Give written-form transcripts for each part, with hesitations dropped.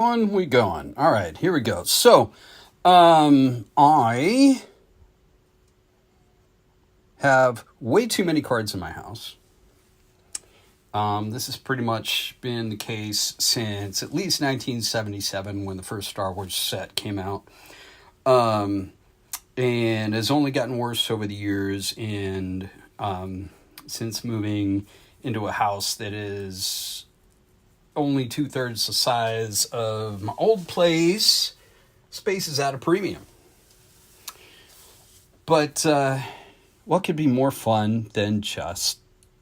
On we going. All right, here we go. So, I have way too many cards in my house. This has pretty much been the case since at least 1977 when the first Star Wars set came out. And has only gotten worse over the years. And since moving into a house that is only 2/3 the size of my old place, space is at a premium. But what could be more fun than just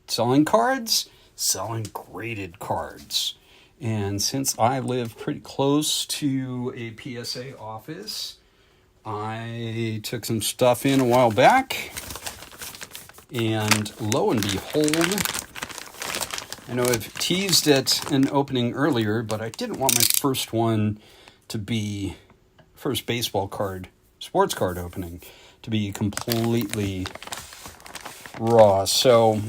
selling cards? Selling graded cards. And since I live pretty close to a PSA office, I took some stuff in a while back, and lo and behold, I know I've teased at an opening earlier, but I didn't want my first one to be, first baseball card, sports card opening, to be completely raw. So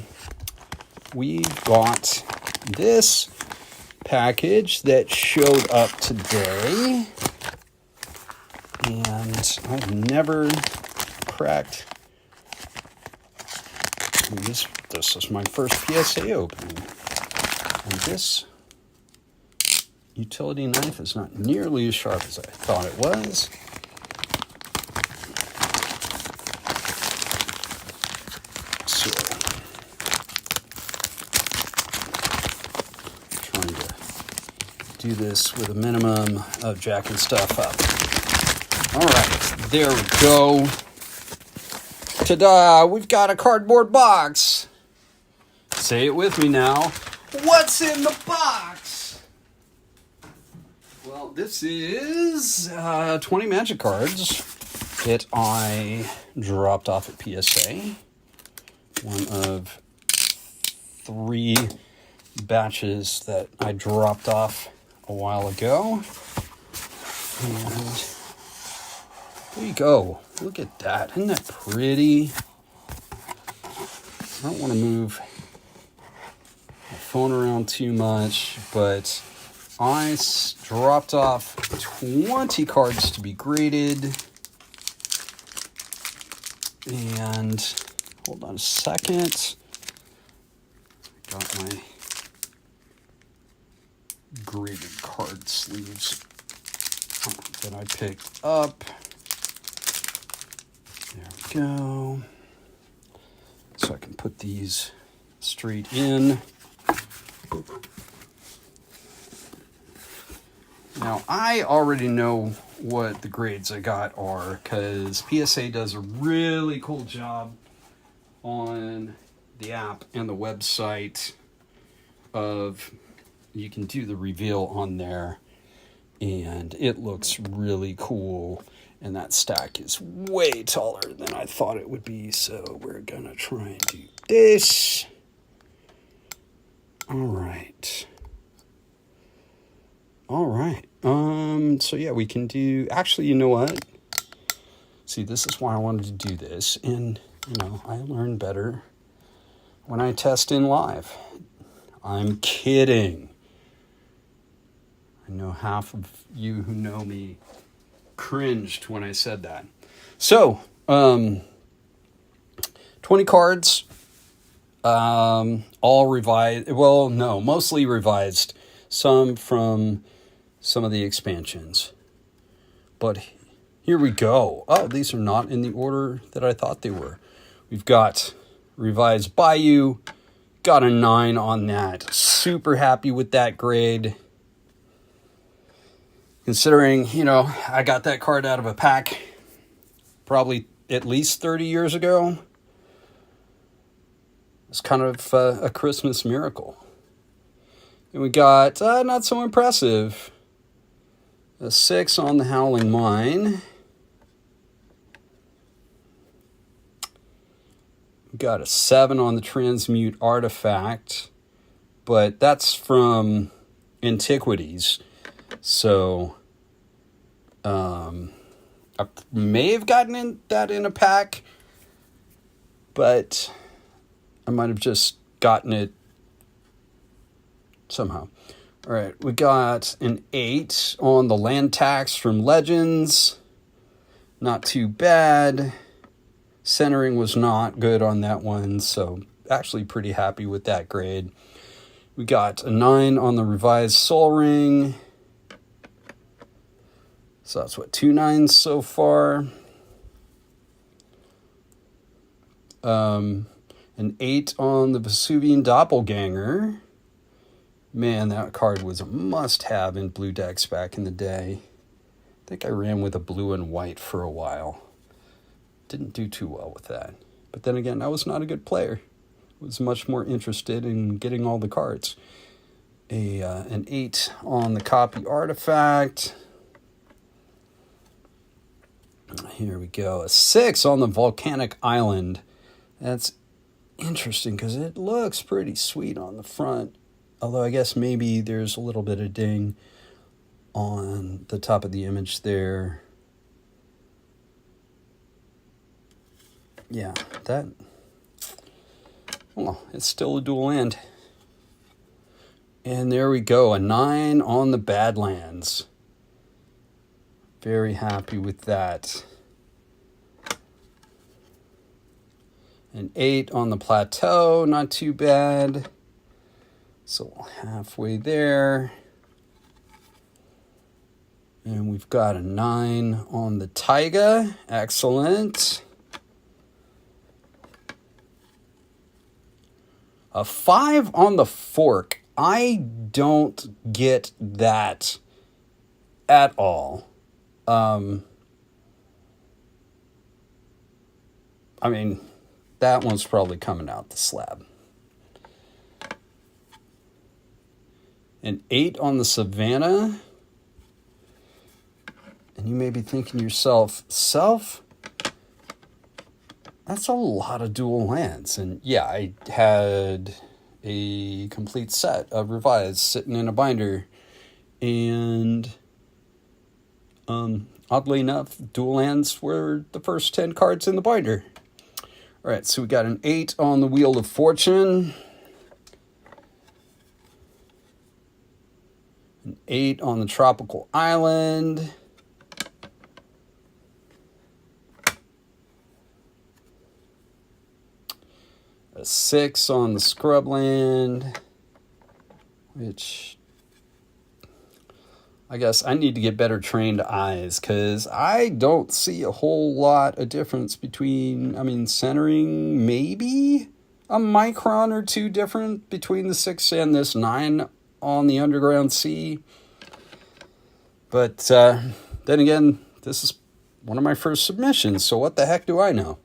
we've got this package that showed up today, and I've never cracked. This is my first PSA opening. And this utility knife is not nearly as sharp as I thought it was. So, trying to do this with a minimum of jacking stuff up. All right, there we go. Ta-da! We've got a cardboard box. Say it with me now. What's in the box? Well, this is 20 Magic cards that I dropped off at PSA. One of 3 batches that I dropped off a while ago. And there you go. Look at that. Isn't that pretty? I don't want to move my phone around too much, but I dropped off 20 cards to be graded. And hold on a second. Got my graded card sleeves that I picked up. There we go. So I can put these straight in. Now, I already know what the grades I got are, because PSA does a really cool job on the app and the website of, you can do the reveal on there, and it looks really cool. And that stack is way taller than I thought it would be, so we're gonna try and do this. All right. So yeah, we can do, actually, you know what? See, this is why I wanted to do this, and, I learn better when I test in live. I'm kidding. I know half of you who know me cringed when I said that. So, 20 cards, all revised. Well, no, mostly revised. Some from some of the expansions. But here we go. Oh, these are not in the order that I thought they were. We've got revised Bayou. Got a 9 on that. Super happy with that grade. Considering, I got that card out of a pack probably at least 30 years ago. It's kind of a Christmas miracle. And we got, not so impressive, a 6 on the Howling Mine. We got a 7 on the Transmute Artifact, but that's from Antiquities. So, I may have gotten that in a pack, but I might have just gotten it somehow. All right, we got an 8 on the land tax from Legends. Not too bad. Centering was not good on that one, so actually pretty happy with that grade. We got a 9 on the revised Soul Ring. So that's what, 2 9s so far. An 8 on the Vesuvian Doppelganger. Man, that card was a must-have in blue decks back in the day. I think I ran with a blue and white for a while. Didn't do too well with that. But then again, I was not a good player. I was much more interested in getting all the cards. An 8 on the Copy Artifact. Here we go. A 6 on the Volcanic Island. That's interesting because it looks pretty sweet on the front. Although I guess maybe there's a little bit of ding on the top of the image there. Yeah, that... Well, it's still a dual land. And there we go, a 9 on the Badlands. Very happy with that. An 8 on the Plateau, not too bad. So halfway there. And we've got a 9 on the Taiga. Excellent. A 5 on the Fork. I don't get that at all. I mean, that one's probably coming out the slab. An 8 on the Savannah. And you may be thinking to yourself, that's a lot of dual lands. And yeah, I had a complete set of revised sitting in a binder. And oddly enough, dual lands were the first 10 cards in the binder. All right, so we got an 8 on the Wheel of Fortune. An 8 on the Tropical Island. A 6 on the Scrubland, which I guess I need to get better trained eyes because I don't see a whole lot of difference between, centering maybe a micron or two different between the 6 and this 9 on the Underground Sea. But then again, this is one of my first submissions, so what the heck do I know?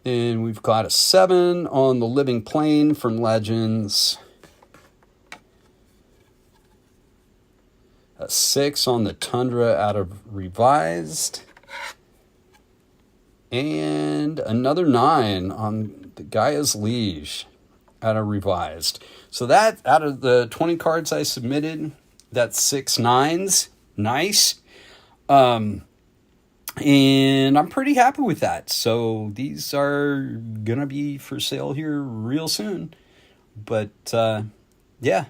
And we've got a 7 on the Living Plane from Legends. A 6 on the Tundra out of Revised. And another 9 on the Gaia's Liege out of Revised. So that, out of the 20 cards I submitted, that's 6 9s. Nice. And I'm pretty happy with that. So these are going to be for sale here real soon. But, yeah.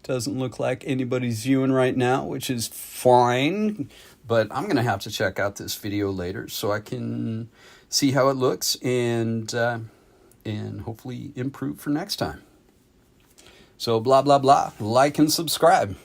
Doesn't look like anybody's viewing right now, which is fine. But I'm going to have to check out this video later so I can see how it looks and hopefully improve for next time. So blah, blah, blah. Like and subscribe.